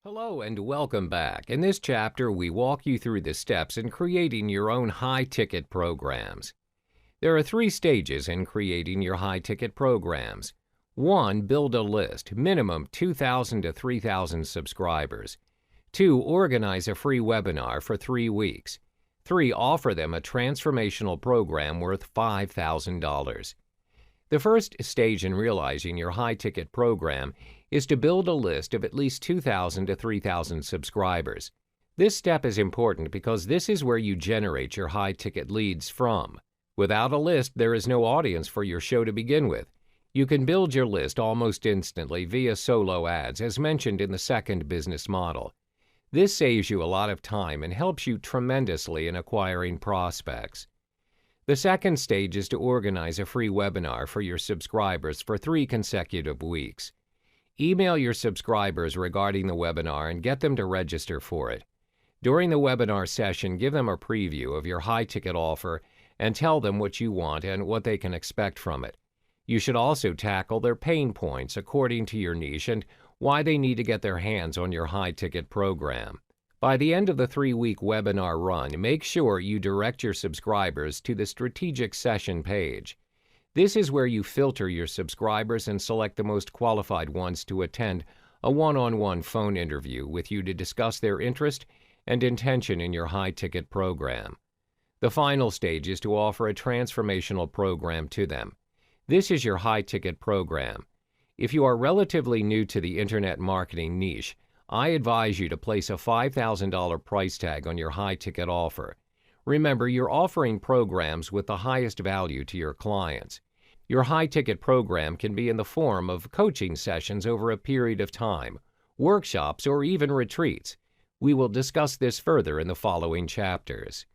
Hello and welcome back. In this chapter, we walk you through the steps in creating your own high-ticket programs. There are 3 stages in creating your high-ticket programs. 1. Build a list, minimum 2,000 to 3,000 subscribers. 2. Organize a free webinar for 3 weeks. 3. Offer them a transformational program worth $5,000. The first stage in realizing your high-ticket program is to build a list of at least 2,000 to 3,000 subscribers. This step is important because this is where you generate your high-ticket leads from. Without a list, there is no audience for your show to begin with. You can build your list almost instantly via solo ads, as mentioned in the second business model. This saves you a lot of time and helps you tremendously in acquiring prospects. The second stage is to organize a free webinar for your subscribers for 3 consecutive weeks. Email your subscribers regarding the webinar and get them to register for it. During the webinar session, give them a preview of your high-ticket offer and tell them what you want and what they can expect from it. You should also tackle their pain points according to your niche and why they need to get their hands on your high-ticket program. By the end of the 3-week webinar run, make sure you direct your subscribers to the strategic session page. This is where you filter your subscribers and select the most qualified ones to attend a one-on-one phone interview with you to discuss their interest and intention in your high-ticket program. The final stage is to offer a transformational program to them. This is your high-ticket program. If you are relatively new to the internet marketing niche, I advise you to place a $5,000 price tag on your high-ticket offer. Remember, you're offering programs with the highest value to your clients. Your high-ticket program can be in the form of coaching sessions over a period of time, workshops, or even retreats. We will discuss this further in the following chapters.